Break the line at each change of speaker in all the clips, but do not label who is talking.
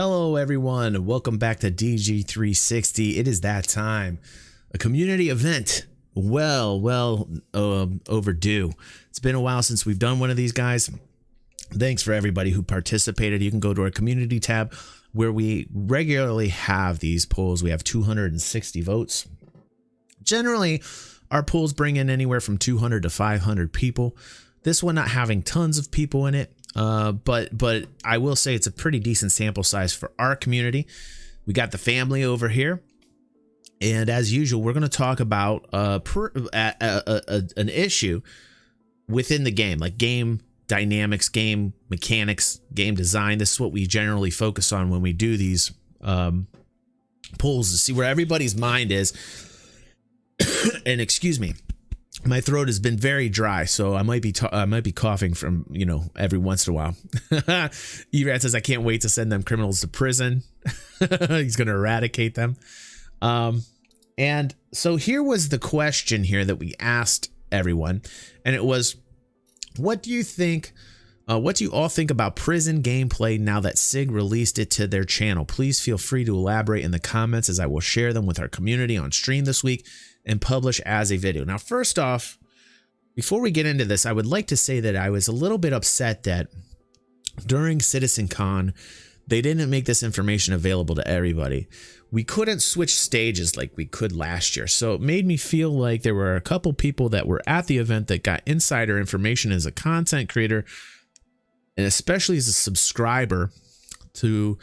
Hello everyone, welcome back to DG360. It is that time, a community event well overdue. It's been a while since we've done one of these, guys. Thanks for everybody who participated. You can go to our community tab where we regularly have these polls. We have 260 votes. Generally, our polls bring in anywhere from 200 to 500 people. This one not having tons of people in it. But I will say it's a pretty decent sample size for our community. We got the family over here, and as usual, we're going to talk about an issue within the game, like game dynamics, game mechanics, game design. This is what we generally focus on when we do these polls, to see where everybody's mind is. And excuse me, my throat has been very dry, so I might be coughing from, every once in a while. Erad says, I can't wait to send them criminals to prison. He's going to eradicate them. And so here was the question here that we asked everyone, and it was, what do you think? What do you all think about prison gameplay now that SIG released it to their channel? Please feel free to elaborate in the comments, as I will share them with our community on stream this week and publish as a video. Now, first off, before we get into this, I would like to say that I was a little bit upset that during CitizenCon, they didn't make this information available to everybody. We couldn't switch stages like we could last year. So it made me feel like there were a couple people that were at the event that got insider information as a content creator, and especially as a subscriber to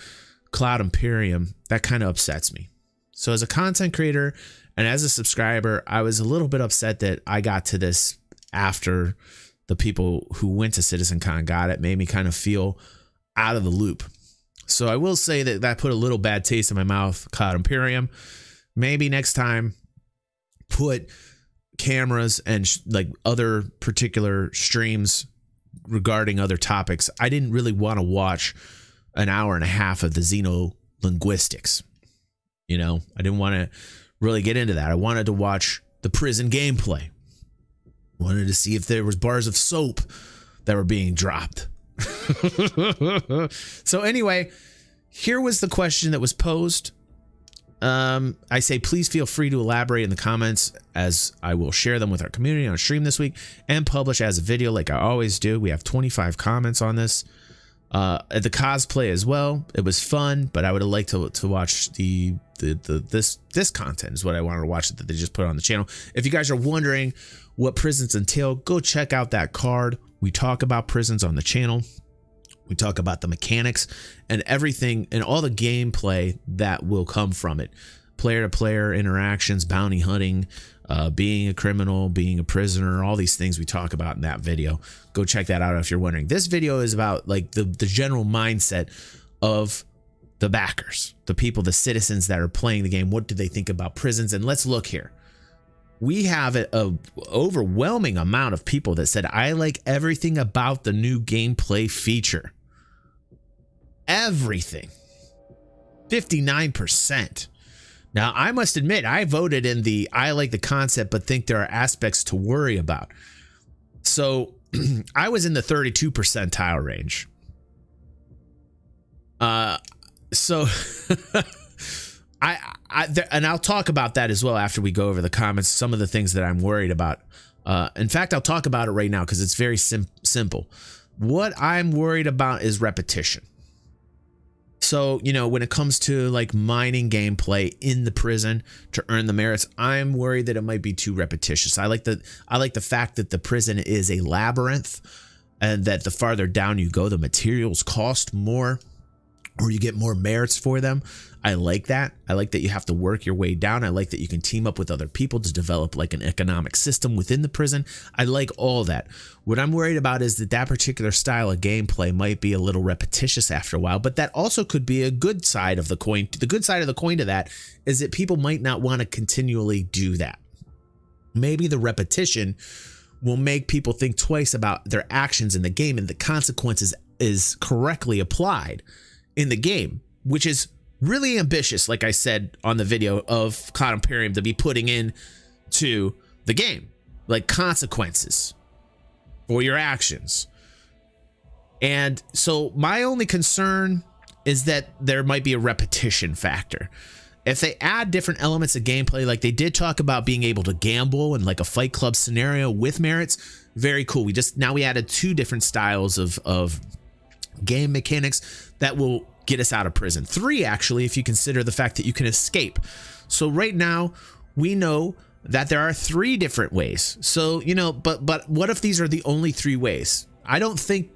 Cloud Imperium. That kind of upsets me. So as a content creator and as a subscriber, I was a little bit upset that I got to this after the people who went to CitizenCon got it. Made me kind of feel out of the loop. So I will say that put a little bad taste in my mouth, Cloud Imperium. Maybe next time put cameras and like other particular streams regarding other topics. I didn't really want to watch an hour and a half of the xenolinguistics. I didn't want to really get into that. I wanted to watch the prison gameplay. Wanted to see if there was bars of soap that were being dropped. So anyway, here was the question that was posed. I say, please feel free to elaborate in the comments, as I will share them with our community on stream this week and publish as a video like I always do. We have 25 comments on this. At the cosplay as well. It was fun, but I would have liked to watch this content is what I wanted to watch that they just put on the channel. If you guys are wondering what prisons entail, go check out that card. We talk about prisons on the channel. We talk about the mechanics and everything and all the gameplay that will come from it. Player-to-player interactions, bounty hunting, being a criminal, being a prisoner, all these things we talk about in that video. Go check that out if you're wondering. This video is about like the general mindset of the backers, the people, the citizens that are playing the game. What do they think about prisons? And let's look here. We have a overwhelming amount of people that said, I like everything about the new gameplay feature. Everything. 59%. Now, I must admit, I voted in the I like the concept, but think there are aspects to worry about. So I was in the 32 percentile range. So and I'll talk about that as well after we go over the comments, some of the things that I'm worried about. In fact, I'll talk about it right now because it's very simple. What I'm worried about is repetition. So, when it comes to like mining gameplay in the prison to earn the merits, I'm worried that it might be too repetitious. I like the fact that the prison is a labyrinth, and that the farther down you go, the materials cost more, or you get more merits for them. I like that. I like that you have to work your way down. I like that you can team up with other people to develop like an economic system within the prison. I like all that. What I'm worried about is that particular style of gameplay might be a little repetitious after a while, but that also could be a good side of the coin. The good side of the coin to that is that people might not want to continually do that. Maybe the repetition will make people think twice about their actions in the game, and the consequences is correctly applied in the game, which is really ambitious, like I said on the video of Cloud Imperium, to be putting in to the game, like consequences for your actions. And so my only concern is that there might be a repetition factor. If they add different elements of gameplay, like they did talk about being able to gamble in like a Fight Club scenario with merits, very cool. We added 2 different styles of game mechanics that will get us out of prison. 3, actually, if you consider the fact that you can escape. So right now we know that there are 3 different ways. So, but what if these are the only 3 ways? I don't think,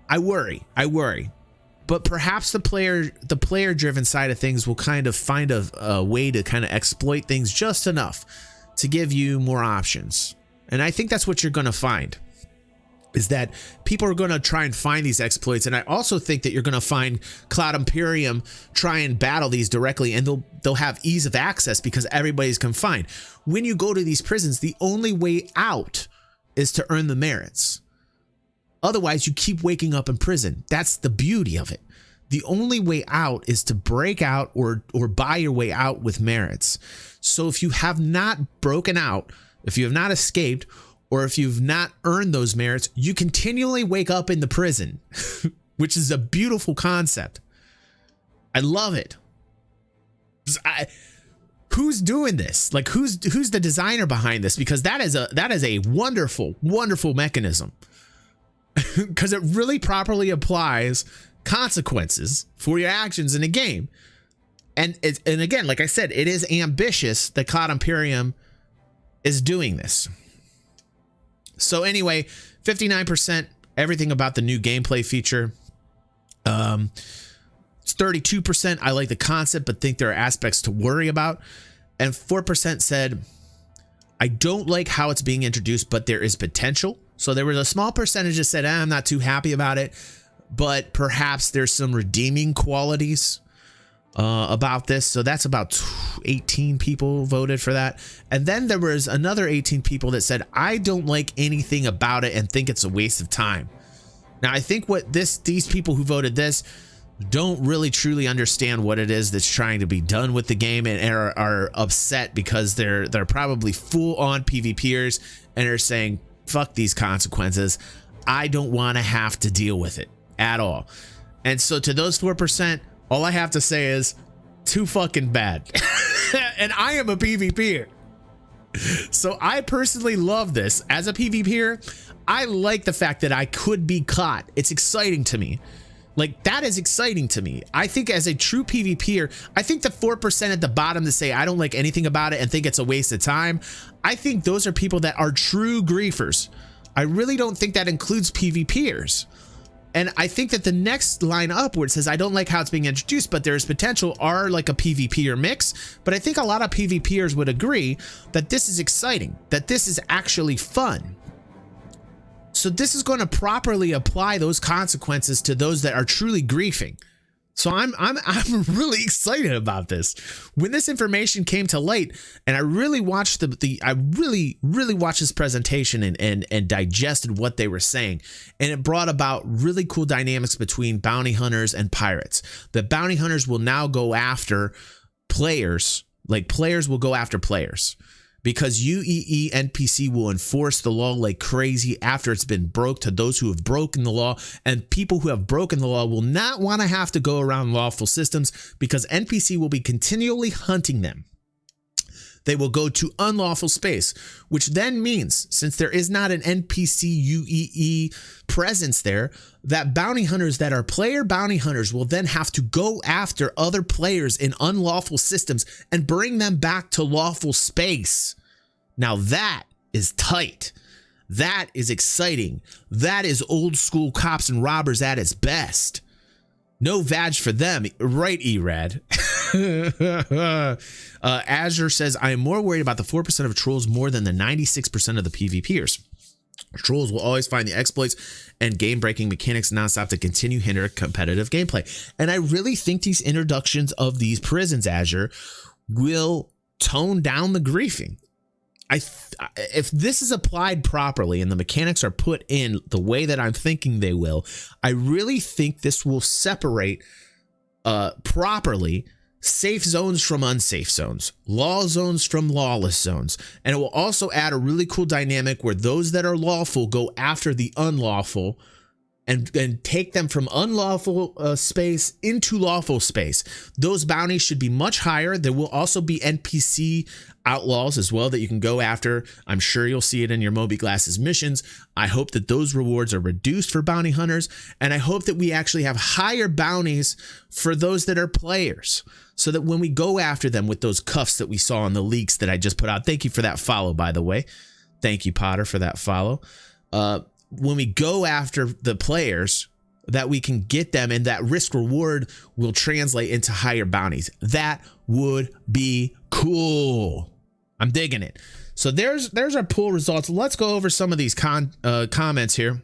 I worry. But perhaps the player driven side of things will kind of find a way to kind of exploit things just enough to give you more options. And I think that's what you're going to find, is that people are going to try and find these exploits. And I also think that you're going to find Cloud Imperium try and battle these directly, and they'll have ease of access because everybody's confined. When you go to these prisons, the only way out is to earn the merits. Otherwise, you keep waking up in prison. That's the beauty of it. The only way out is to break out or buy your way out with merits. So if you have not broken out, if you have not escaped, or if you've not earned those merits, you continually wake up in the prison, which is a beautiful concept. I love it. Who's doing this? Like, who's the designer behind this? Because that is a wonderful, wonderful mechanism. Because it really properly applies consequences for your actions in a game. And again, like I said, it is ambitious that Cloud Imperium is doing this. So anyway, 59%, everything about the new gameplay feature. It's 32%, I like the concept, but think there are aspects to worry about. And 4% said, I don't like how it's being introduced, but there is potential. So there was a small percentage that said, I'm not too happy about it, but perhaps there's some redeeming qualities about this. So that's about 18 people voted for that. And then there was another 18 people that said, I don't like anything about it and think it's a waste of time. Now, I think what these people who voted this don't really truly understand what it is that's trying to be done with the game, and are upset because they're probably full on PvPers and are saying, fuck these consequences. I don't want to have to deal with it at all. And so to those 4%, all I have to say is too fucking bad. And I am a PvPer. So I personally love this. As a PvPer, I like the fact that I could be caught. It's exciting to me. Like, that is exciting to me. I think as a true PvPer, I think the 4% at the bottom that say I don't like anything about it and think it's a waste of time, I think those are people that are true griefers. I really don't think that includes PvPers. And I think that the next line up where it says I don't like how it's being introduced, but there's potential, are like a PvPer mix. But I think a lot of PvPers would agree that this is exciting, that this is actually fun. So this is going to properly apply those consequences to those that are truly griefing. So I'm really excited about this. When this information came to light, and I really watched I really watched this presentation and digested what they were saying, and it brought about really cool dynamics between bounty hunters and pirates. The bounty hunters will now go after players, like players will go after players. Because UEE NPC will enforce the law like crazy after it's been broke to those who have broken the law, and people who have broken the law will not want to have to go around lawful systems because NPC will be continually hunting them. They will go to unlawful space, which then means, since there is not an NPC UEE presence there, that bounty hunters that are player bounty hunters will then have to go after other players in unlawful systems and bring them back to lawful space. Now that is tight. That is exciting. That is old school cops and robbers at its best. No vag for them, right, Erad? Azure says, I am more worried about the 4% of trolls more than the 96% of the PvPers. Trolls will always find the exploits and game-breaking mechanics nonstop to continue hinder competitive gameplay. And I really think these introductions of these prisons, Azure, will tone down the griefing. If this is applied properly and the mechanics are put in the way that I'm thinking they will, I really think this will separate properly safe zones from unsafe zones, law zones from lawless zones. And it will also add a really cool dynamic where those that are lawful go after the unlawful and take them from unlawful space into lawful space. Those bounties should be much higher. There will also be NPC outlaws as well that you can go after. I'm sure you'll see it in your Moby Glasses missions. I hope that those rewards are reduced for bounty hunters, and I hope that we actually have higher bounties for those that are players, so that when we go after them with those cuffs that we saw in the leaks that I just put out. Thank you for that follow, by the way. Thank you, Potter, for that follow. When we go after the players, that we can get them, and that risk reward will translate into higher bounties. That would be cool. I'm digging it. So there's our pool results. Let's go over some of these comments here.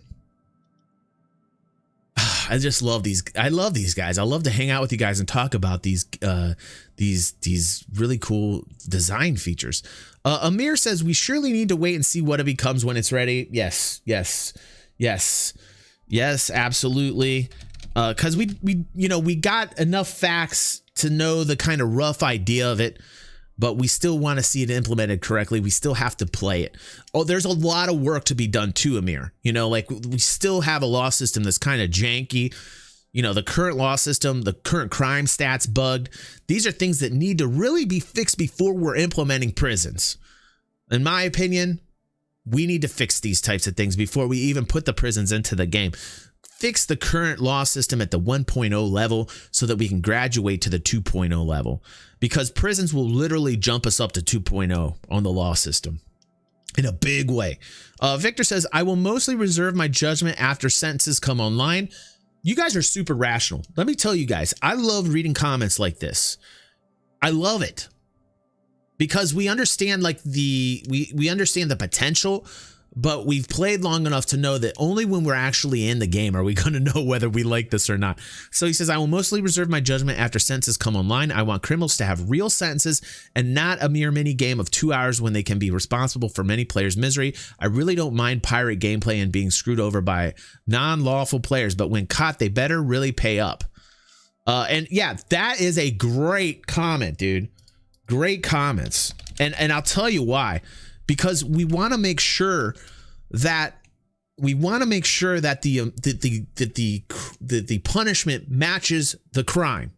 I just love these. I love these guys. I love to hang out with you guys and talk about these really cool design features. Amir says we surely need to wait and see what it becomes when it's ready. Yes, absolutely. Because we got enough facts to know the kind of rough idea of it, but we still want to see it implemented correctly. We still have to play it. Oh, there's a lot of work to be done too, Amir. Like we still have a law system that's kind of janky. The current law system, the current crime stats bugged. These are things that need to really be fixed before we're implementing prisons. In my opinion, we need to fix these types of things before we even put the prisons into the game. Fix the current law system at the 1.0 level so that we can graduate to the 2.0 level, because prisons will literally jump us up to 2.0 on the law system in a big way. Victor says, I will mostly reserve my judgment after sentences come online. You guys are super rational. Let me tell you guys, I love reading comments like this. I love it because we understand we understand the potential, but we've played long enough to know that only when we're actually in the game are we going to know whether we like this or not. So he says, I will mostly reserve my judgment after sentences come online. I want criminals to have real sentences and not a mere mini game of 2 hours when they can be responsible for many players' misery. I really don't mind pirate gameplay and being screwed over by non-lawful players, but when caught, they better really pay up. And yeah, that is a great comment, dude. Great comments. And I'll tell you why. Because we want to make sure that the punishment matches the crime.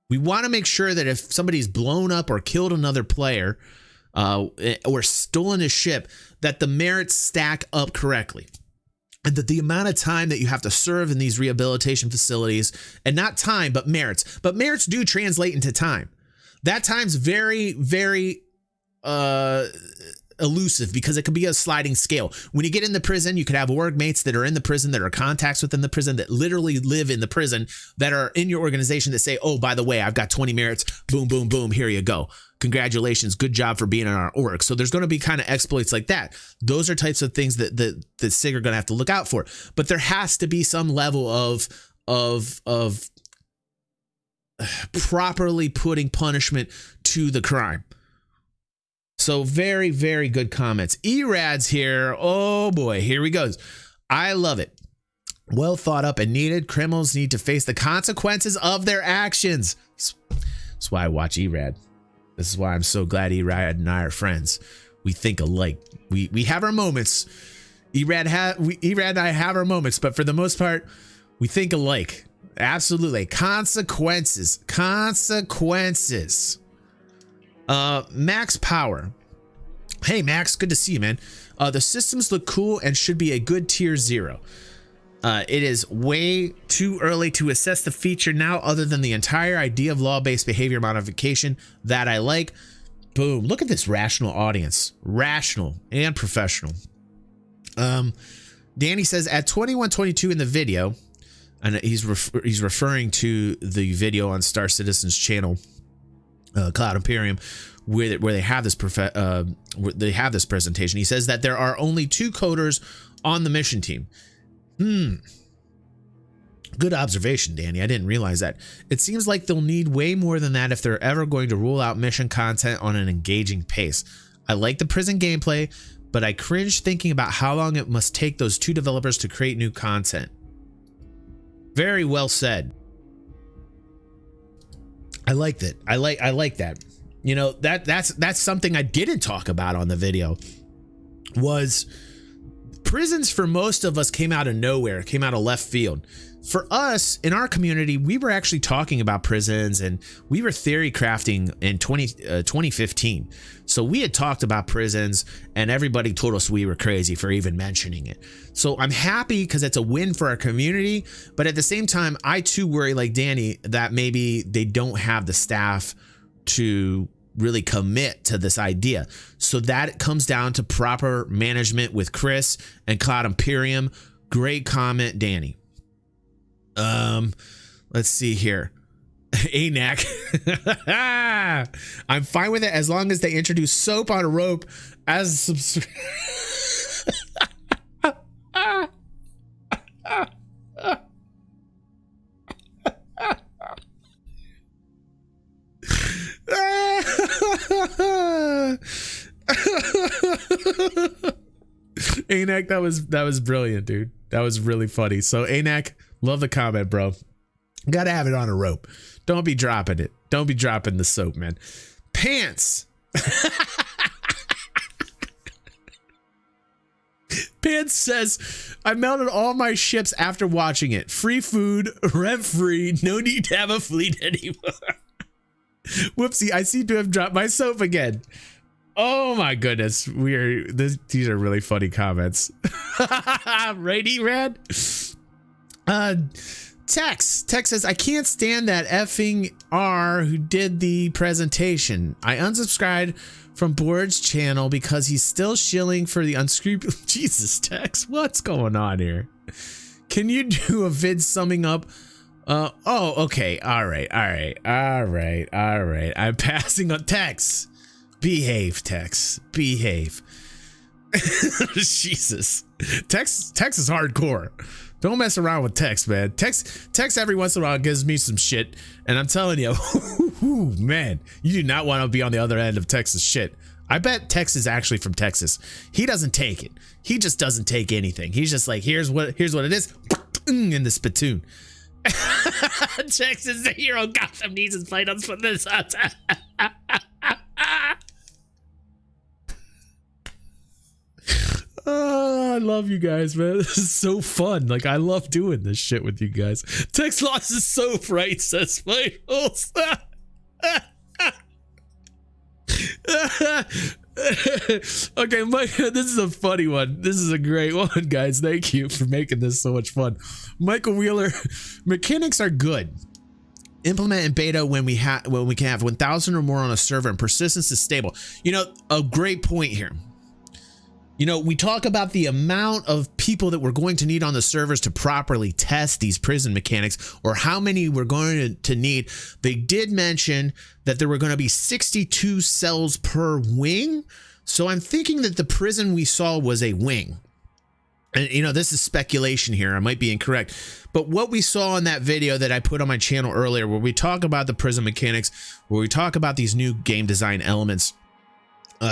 We want to make sure that if somebody's blown up or killed another player or stolen a ship, that the merits stack up correctly. And that the amount of time that you have to serve in these rehabilitation facilities, and not time, but merits do translate into time. That time's very, very elusive because it could be a sliding scale. When you get in the prison, you could have org mates that are in the prison, that are contacts within the prison, that literally live in the prison, that are in your organization, that say, oh, by the way, I've got 20 merits. Boom, boom, boom. Here you go. Congratulations. Good job for being in our org. So there's going to be kind of exploits like that. Those are types of things that SIG are going to have to look out for. But there has to be some level of properly putting punishment to the crime. So very, very good comments. Erad's here. Oh boy, here he goes. I love it. Well thought up and needed. Criminals need to face the consequences of their actions. That's why I watch Erad. This is why I'm so glad Erad and I are friends. We think alike. We have our moments. Erad and I have our moments, but for the most part, we think alike. Absolutely. Consequences. Max Power. Hey Max, good to see you, man. The systems look cool and should be a good tier 0. It is way too early to assess the feature now, other than the entire idea of law-based behavior modification that I like. Boom. Look at this rational audience. Rational and professional. Danny says at 21:22 in the video, and he's referring to the video on Star Citizen's channel, Cloud Imperium, where they have this presentation. He says that there are only 2 coders on the mission team. Good observation, Danny. I didn't realize that. It seems like they'll need way more than that if they're ever going to roll out mission content on an engaging pace. I like the prison gameplay, but I cringe thinking about how long it must take those 2 developers to create new content. Very well said. I like that. I like that. You know, that's something I didn't talk about on the video, was prisons for most of us came out of nowhere, came out of left field. For us in our community, we were actually talking about prisons and we were theory crafting in 2015. So we had talked about prisons and everybody told us we were crazy for even mentioning it. So I'm happy because it's a win for our community. But at the same time, I too worry, like Danny, that maybe they don't have the staff to really commit to this idea. So that comes down to proper management with Chris and Cloud Imperium. Great comment, Danny. Let's see here. ANAC. I'm fine with it as long as they introduce soap on a rope as ANAC, that was brilliant, dude. That was really funny. So ANAC, love the comment, bro. Gotta have it on a rope. Don't be dropping it. Don't be dropping the soap, man. Pants. Pants says, I melted all my ships after watching it. Free food, rent free, no need to have a fleet anymore. Whoopsie, I seem to have dropped my soap again. Oh my goodness. These are really funny comments. Righty, Rad? Tex says, I can't stand that effing R who did the presentation. I unsubscribed from Board's channel because he's still shilling for the unscrupulous. Jesus, Tex, what's going on here? Can you do a vid summing up? Oh, okay. All right. I'm passing on. Tex. Behave, Tex. Behave. Jesus. Tex is hardcore. Don't mess around with Tex, man. Tex every once in a while gives me some shit, and I'm telling you, man, you do not want to be on the other end of Tex's shit. I bet Tex is actually from Texas. He doesn't take it. He just doesn't take anything. He's just like, here's what it is, in the spittoon. Tex is the hero. Gotham needs his finals for this. Oh, I love you guys, man. This is so fun. Like, I love doing this shit with you guys. Tex lost his soap, right? Says Michaels. Okay, Mike, this is a funny one. This is a great one, guys. Thank you for making this so much fun. Michael Wheeler, mechanics are good. Implement in beta when we can have 1,000 or more on a server and persistence is stable. You know, a great point here. You know, we talk about the amount of people that we're going to need on the servers to properly test these prison mechanics, or how many we're going to need. They did mention that there were going to be 62 cells per wing. So I'm thinking that the prison we saw was a wing. And, you know, this is speculation here. I might be incorrect. But what we saw in that video that I put on my channel earlier, where we talk about the prison mechanics, where we talk about these new game design elements,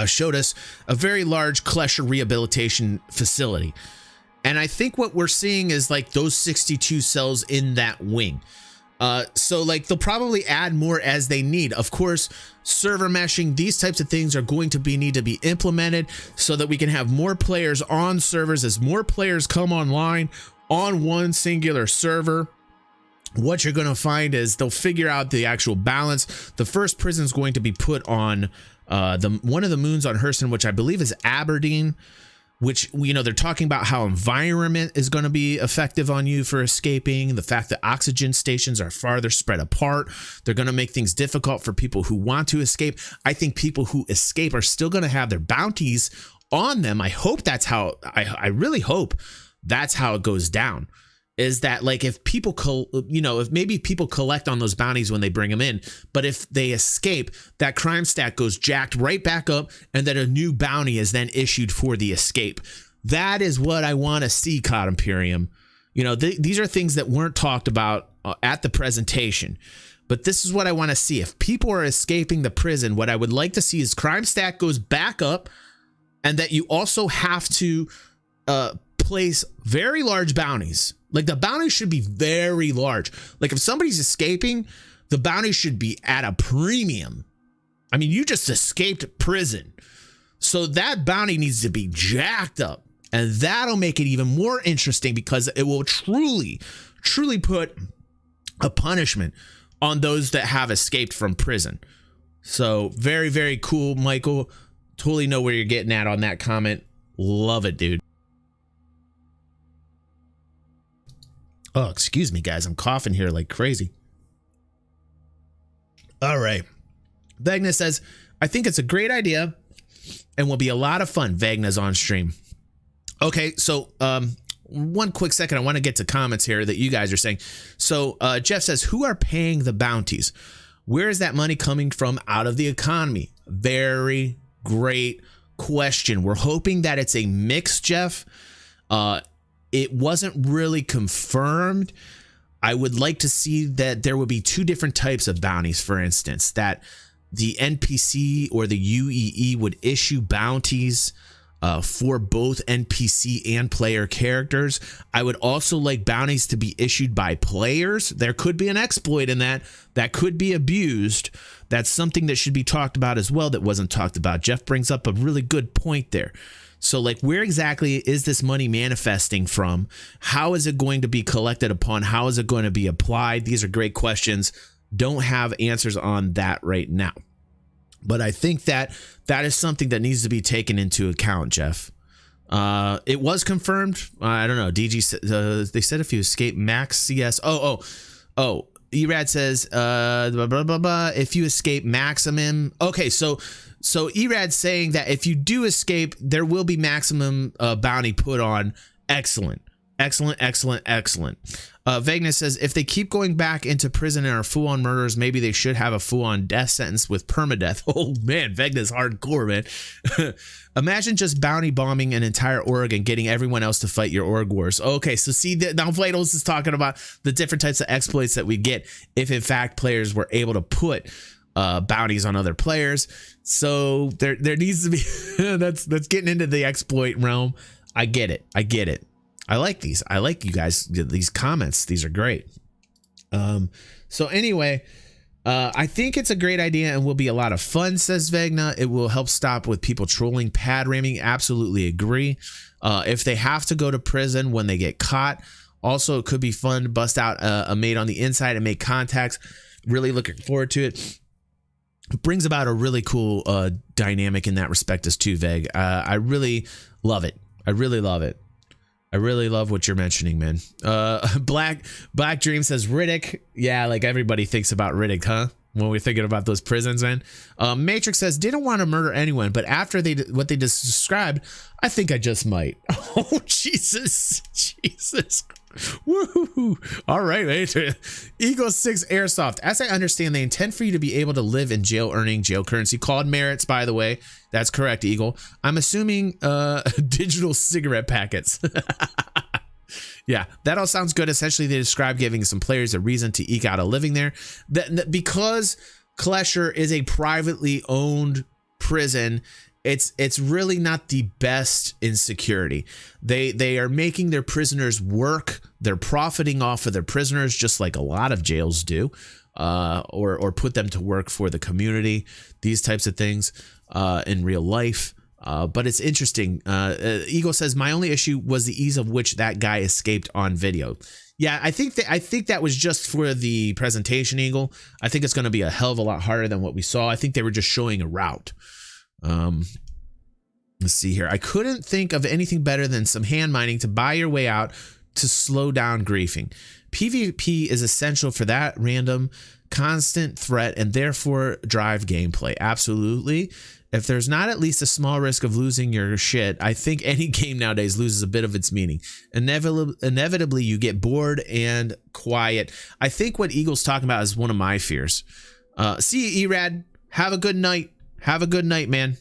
showed us a very large Klesher rehabilitation facility. And I think what we're seeing is like those 62 cells in that wing. So like they'll probably add more as they need. Of course, server meshing, these types of things are going to need to be implemented so that we can have more players on servers. As more players come online on one singular server, what you're going to find is they'll figure out the actual balance. The first prison is going to be put on one of the moons on Hurston, which I believe is Aberdeen, which, you know, they're talking about how environment is going to be effective on you for escaping. The fact that oxygen stations are farther spread apart. They're going to make things difficult for people who want to escape. I think people who escape are still going to have their bounties on them. I hope that's how, I really hope that's how it goes down. Is that like if people, if maybe people collect on those bounties when they bring them in, but if they escape, that crime stat goes jacked right back up, and that a new bounty is then issued for the escape. That is what I want to see, COD Imperium. You know, these are things that weren't talked about at the presentation, but this is what I want to see. If people are escaping the prison, what I would like to see is crime stat goes back up, and that you also have to place very large bounties. Like the bounty should be very large. Like if somebody's escaping, the bounty should be at a premium. I mean, you just escaped prison. So that bounty needs to be jacked up. And that'll make it even more interesting because it will truly put a punishment on those that have escaped from prison. So very, very cool, Michael. Totally know where you're getting at on that comment. Love it, dude. Oh, excuse me, guys. I'm coughing here like crazy. All right. Vegna says, I think it's a great idea and will be a lot of fun. Vegna's on stream. Okay, so one quick second. I want to get to comments here that you guys are saying. So Jeff says, who are paying the bounties? Where is that money coming from out of the economy? Very great question. We're hoping that it's a mix, Jeff. It wasn't really confirmed. I would like to see that there would be two different types of bounties, for instance, that the NPC or the UEE would issue bounties for both NPC and player characters. I would also like bounties to be issued by players. There could be an exploit in that could be abused. That's something that should be talked about as well that wasn't talked about. Jeff brings up a really good point there. So like, where exactly is this money manifesting from? How is it going to be collected upon? How is it going to be applied? These are great questions. Don't have answers on that right now. But I think that is something that needs to be taken into account, Jeff. It was confirmed. I don't know. DG, they said if you escape max CS. Oh. Erad says, blah, blah, blah, blah, if you escape maximum. Okay, so Erad's saying that if you do escape, there will be maximum bounty put on. Excellent. Vegna says, if they keep going back into prison and are full-on murderers, maybe they should have a full-on death sentence with permadeath. Oh, man, Vegna's hardcore, man. Imagine just bounty bombing an entire org and getting everyone else to fight your org wars. Okay, so see, now Vlados is talking about the different types of exploits that we get if, in fact, players were able to put bounties on other players. So there needs to be that's getting into the exploit realm. I get it. I like these. I like you guys, these comments. These are great. So anyway, I think it's a great idea and will be a lot of fun, says Vegna. It will help stop with people trolling, pad ramming. Absolutely agree. If they have to go to prison when they get caught. Also, it could be fun to bust out a mate on the inside and make contacts. Really looking forward to it. It brings about a really cool dynamic in that respect as too, Veg. I really love it. I really love what you're mentioning, man. Black Dream says Riddick. Yeah, like everybody thinks about Riddick, huh? When we're thinking about those prisons, man. Matrix says, didn't want to murder anyone, but after what they just described, I think I just might. Oh, Jesus. Woo! All right, man. Eagle 6 Airsoft. As I understand, they intend for you to be able to live in jail earning jail currency called merits, by the way. That's correct, Eagle. I'm assuming digital cigarette packets. Yeah, that all sounds good. Essentially, they describe giving some players a reason to eke out a living there. Because Klesher is a privately owned prison, it's really not the best in security. They are making their prisoners work. They're profiting off of their prisoners, just like a lot of jails do, or put them to work for the community. These types of things in real life. But it's interesting. Eagle says, my only issue was the ease of which that guy escaped on video. Yeah, I think that was just for the presentation, Eagle. I think it's going to be a hell of a lot harder than what we saw. I think they were just showing a route. Let's see here. I couldn't think of anything better than some hand mining to buy your way out to slow down griefing. PvP is essential for that random, constant threat and therefore drive gameplay. Absolutely. If there's not at least a small risk of losing your shit, I think any game nowadays loses a bit of its meaning. Inevitably, you get bored and quiet. I think what Eagle's talking about is one of my fears. See you, Erad. Have a good night. Have a good night, man.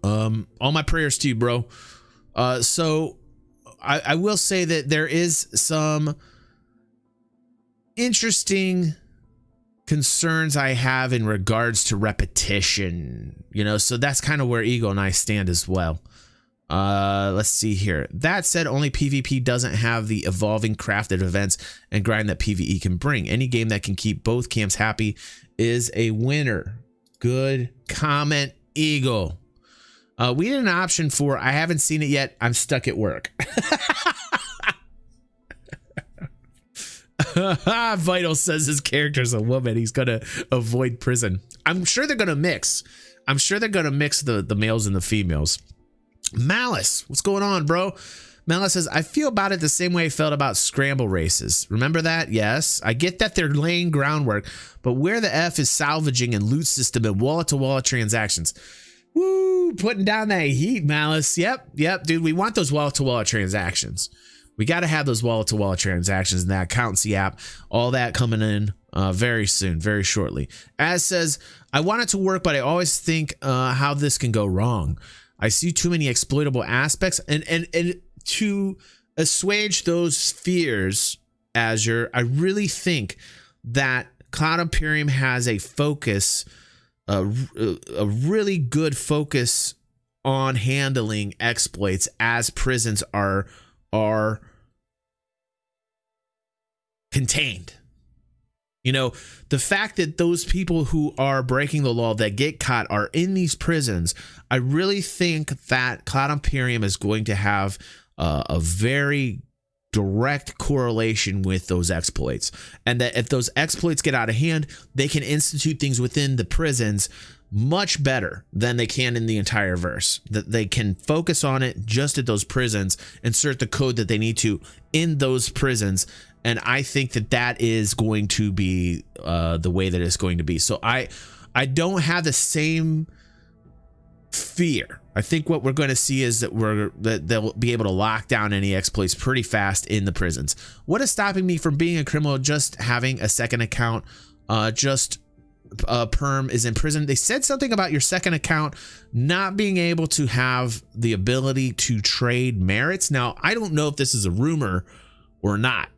All my prayers to you, bro. So I will say that there is some interesting concerns I have in regards to repetition, so that's kind of where Eagle and I stand as well. Let's see here. That said, only PvP doesn't have the evolving crafted events and grind that PvE can bring. Any game that can keep both camps happy is a winner. Good comment, Eagle. We need an option for I haven't seen it yet. I'm stuck at work. Vital says his character's a woman. He's gonna avoid prison. I'm sure they're gonna mix. I'm sure they're gonna mix the males and the females. Malice, what's going on, bro? Malice says, I feel about it the same way I felt about scramble races. Remember that? Yes. I get that they're laying groundwork, but where the F is salvaging and loot system and wallet-to-wallet transactions? Woo, putting down that heat, Malice. Yep, dude. We want those wallet-to-wallet transactions. We got to have those wallet-to-wallet transactions in that accountancy app. All that coming in very soon, very shortly. As says, I want it to work, but I always think how this can go wrong. I see too many exploitable aspects, and to assuage those fears, Azure, I really think that Cloud Imperium has a focus, a really good focus on handling exploits as prisons are contained. You know, the fact that those people who are breaking the law that get caught are in these prisons, I really think that Cloud Imperium is going to have a very direct correlation with those exploits. And that if those exploits get out of hand, they can institute things within the prisons much better than they can in the entire verse. That they can focus on it just at those prisons, insert the code that they need to in those prisons. And I think that that is going to be the way that it's going to be. So I don't have the same fear. I think what we're going to see is that they'll be able to lock down any exploits pretty fast in the prisons. What is stopping me from being a criminal? Just having a second account. Perm is in prison. They said something about your second account not being able to have the ability to trade merits. Now, I don't know if this is a rumor or not.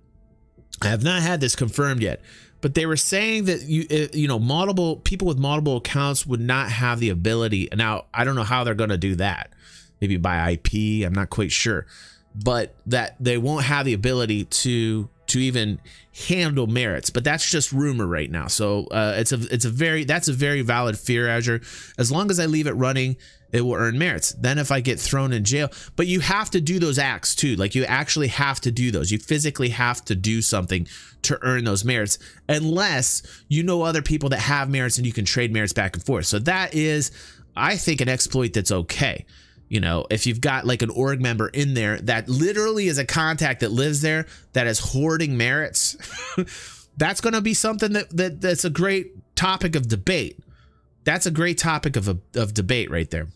I have not had this confirmed yet, but they were saying that multiple people with multiple accounts would not have the ability. Now, I don't know how they're going to do that. Maybe by IP. I'm not quite sure, but that they won't have the ability to even handle merits. But that's just rumor right now. So that's a very valid fear, Azure. As long as I leave it running, it will earn merits. Then if I get thrown in jail, but you have to do those acts too. Like you actually have to do those. You physically have to do something to earn those merits, unless you know other people that have merits and you can trade merits back and forth. So that is, I think, an exploit that's okay. You know, if you've got like an org member in there that literally is a contact that lives there that is hoarding merits, that's going to be something that's a great topic of debate. That's a great topic of debate right there.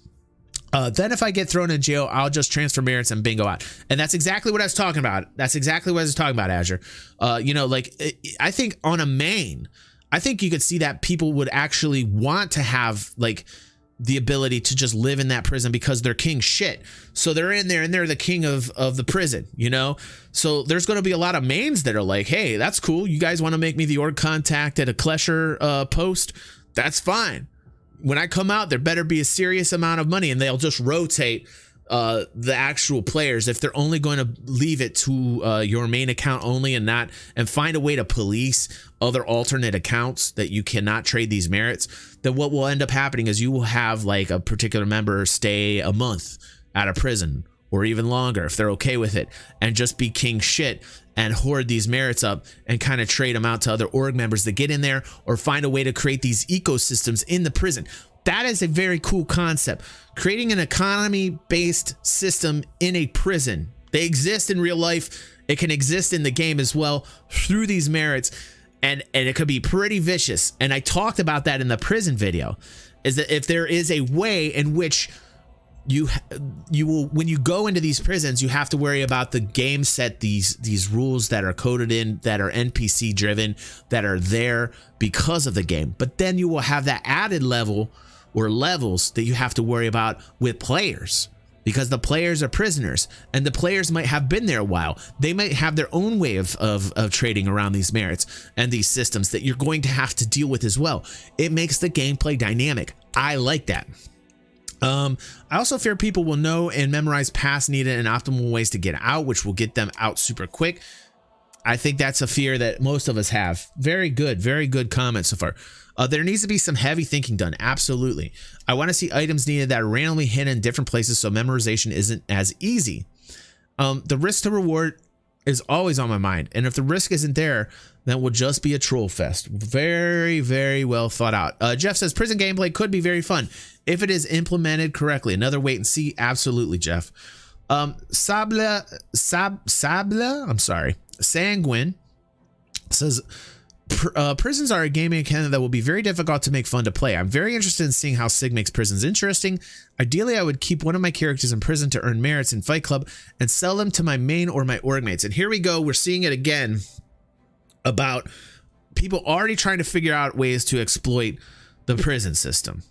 Then if I get thrown in jail, I'll just transfer merits and bingo out. And that's exactly what I was talking about. Azure. I think on a main, I think you could see that people would actually want to have like the ability to just live in that prison because they're king shit. So they're in there and they're the king of the prison, you know? So there's going to be a lot of mains that are like, hey, that's cool. You guys want to make me the org contact at a Klesher post? That's fine. When I come out, there better be a serious amount of money, and they'll just rotate the actual players if they're only going to leave it to your main account only and find a way to police other alternate accounts that you cannot trade these merits. Then what will end up happening is you will have like a particular member stay a month out of prison or even longer if they're okay with it and just be king shit and hoard these merits up and kind of trade them out to other org members that get in there or find a way to create these ecosystems in the prison. That is a very cool concept. Creating an economy-based system in a prison. They exist in real life. It can exist in the game as well through these merits. And it could be pretty vicious. And I talked about that in the prison video, is that if there is a way in which you will, when you go into these prisons, you have to worry about the game set, these rules that are coded in, that are NPC driven, that are there because of the game. But then you will have that added level or levels that you have to worry about with players, because the players are prisoners and the players might have been there a while. They might have their own way of trading around these merits and these systems that you're going to have to deal with as well. It makes the gameplay dynamic. I like that. I also fear people will know and memorize paths needed and optimal ways to get out, which will get them out super quick. I think that's a fear that most of us have. Very good comment so far. There needs to be some heavy thinking done. Absolutely. I want to see items needed that are randomly hidden in different places so memorization isn't as easy. The risk to reward is always on my mind. And if the risk isn't there, then it will just be a troll fest. Very well thought out. Jeff says prison gameplay could be very fun if it is implemented correctly. Another wait and see. Absolutely, Jeff. Sabla, I'm sorry. Sanguine says prisons are a gaming mechanic that will be very difficult to make fun to play. I'm very interested in seeing how Sig makes prisons interesting. Ideally, I would keep one of my characters in prison to earn merits in Fight Club and sell them to my main or my org mates. And here we go. We're seeing it again about people already trying to figure out ways to exploit the prison system.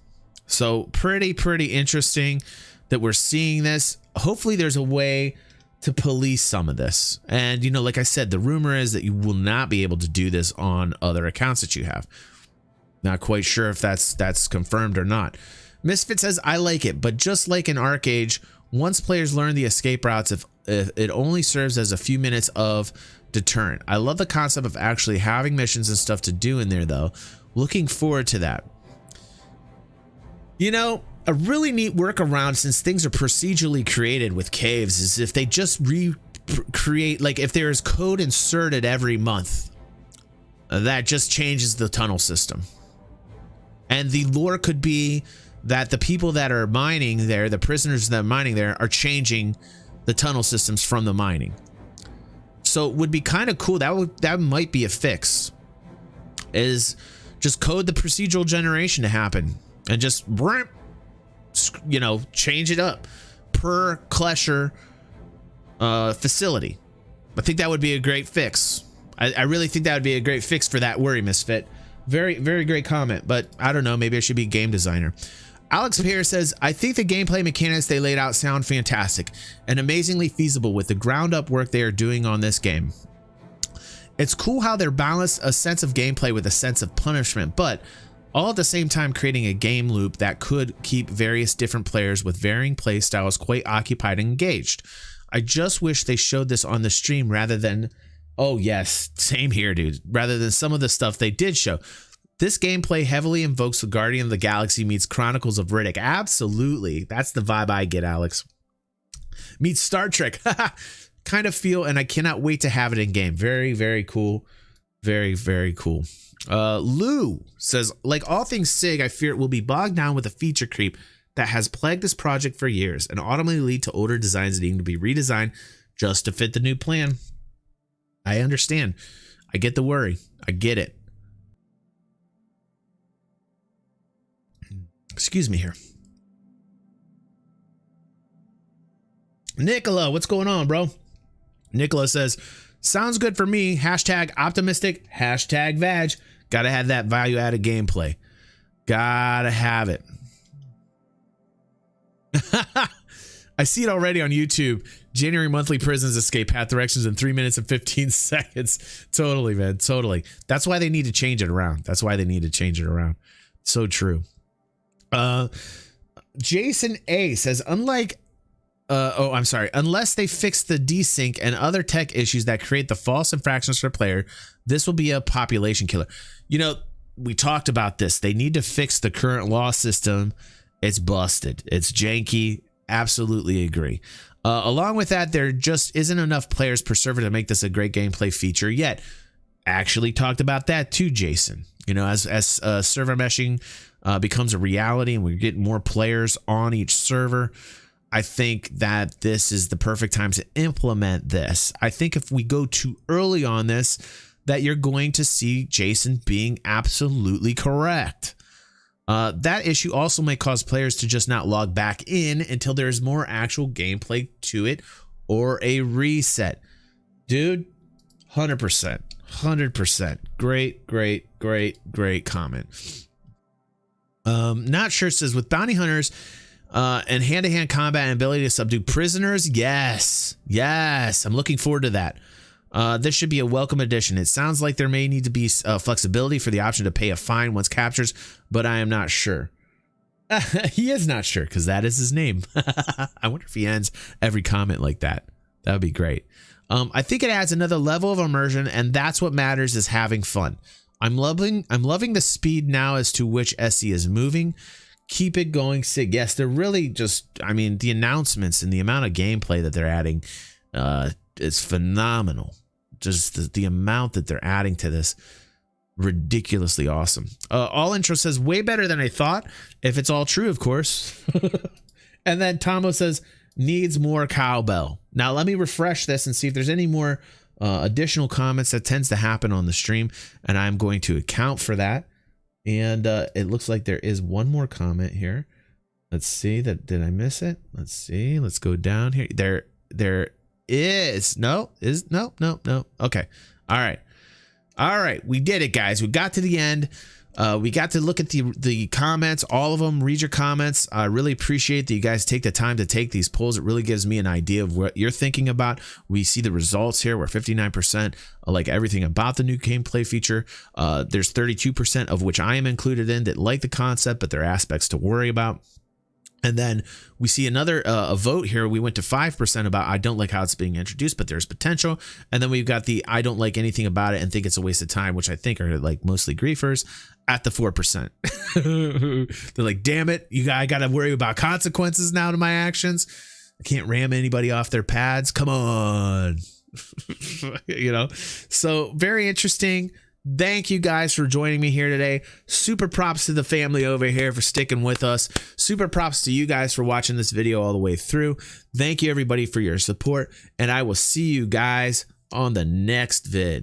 So pretty interesting that we're seeing this. Hopefully there's a way to police some of this. And, you know, like I said, the rumor is that you will not be able to do this on other accounts that you have. Not quite sure if that's confirmed or not. Misfit says, I like it, but just like in ArcAge, once players learn the escape routes, if it only serves as a few minutes of deterrent. I love the concept of actually having missions and stuff to do in there, though. Looking forward to that. You know, a really neat workaround, since things are procedurally created with caves, is if they just recreate, like if there's code inserted every month, that just changes the tunnel system. And the lore could be that the people that are mining there, the prisoners that are mining there, are changing the tunnel systems from the mining. So it would be kind of cool. That might be a fix, is just code the procedural generation to happen and just, you know, change it up per Klesher facility. I think that would be a great fix. I really think that would be a great fix for that worry, Misfit. Very great comment, but I don't know, maybe I should be game designer. Alex Pierre says, I think the gameplay mechanics they laid out sound fantastic and amazingly feasible with the ground up work they are doing on this game. It's cool how they're balanced a sense of gameplay with a sense of punishment, but all at the same time creating a game loop that could keep various different players with varying play styles quite occupied and engaged. I just wish they showed this on the stream rather than, oh yes, same here, dude, rather than some of the stuff they did show. This gameplay heavily invokes the Guardian of the Galaxy meets Chronicles of Riddick. Absolutely. That's the vibe I get, Alex. Meets Star Trek. Kind of feel, and I cannot wait to have it in game. Very cool. Very cool. Lou says, like all things SIG, I fear it will be bogged down with a feature creep that has plagued this project for years and ultimately lead to older designs needing to be redesigned just to fit the new plan. I understand. I get the worry. I get it. Excuse me here. Nicola, what's going on, bro? Nicola says, sounds good for me. Hashtag optimistic. Hashtag vag. Gotta have that value added gameplay. Gotta have it. I see it already on YouTube. January monthly prisons escape path directions in 3 minutes and 15 seconds. Totally, man. Totally. That's why they need to change it around. So true. Jason A says, unless they fix the desync and other tech issues that create the false infractions for player, this will be a population killer. You know, we talked about this. They need to fix the current law system. It's busted. It's janky. Absolutely agree. Along with that, there just isn't enough players per server to make this a great gameplay feature yet. Actually talked about that too, Jason. You know, as server meshing becomes a reality and we get more players on each server, I think that this is the perfect time to implement this. I think if we go too early on this, that you're going to see Jason being absolutely correct. That issue also may cause players to just not log back in until there's more actual gameplay to it or a reset. Dude, 100%. Great comment. Not sure says, with bounty hunters and hand-to-hand combat and ability to subdue prisoners, yes, I'm looking forward to that. This should be a welcome addition. It sounds like there may need to be flexibility for the option to pay a fine once captures, but I am not sure. He is not sure because that is his name. I wonder if he ends every comment like that. That would be great. I think it adds another level of immersion, and that's what matters, is having fun. I'm loving the speed now as to which SE is moving. Keep it going, Sig. Yes, they're really just, I mean, the announcements and the amount of gameplay that they're adding is phenomenal. Just the amount that they're adding to this, ridiculously awesome. All Intro says, way better than I thought, if it's all true, of course. And then Tomo says, needs more cowbell. Now let me refresh this and see if there's any more additional comments. That tends to happen on the stream, and I'm going to account for that. And it looks like there is one more comment here. Let's see. Did I miss it? Let's see. Let's go down here. There is. No. Okay. All right. We did it, guys. We got to the end. We got to look at the comments, all of them. Read your comments. I really appreciate that you guys take the time to take these polls. It really gives me an idea of what you're thinking about. We see the results here. We're 59% like everything about the new gameplay feature. There's 32% of which I am included in that like the concept, but there are aspects to worry about. And then we see another a vote here. We went to 5% about I don't like how it's being introduced, but there's potential. And then we've got the I don't like anything about it and think it's a waste of time, which I think are like mostly griefers, at the 4%. They're like, damn it, I got to worry about consequences now to my actions. I can't ram anybody off their pads. Come on. So very interesting. Thank you guys for joining me here today. Super props to the family over here for sticking with us. Super props to you guys for watching this video all the way through. Thank you everybody for your support, and I will see you guys on the next vid.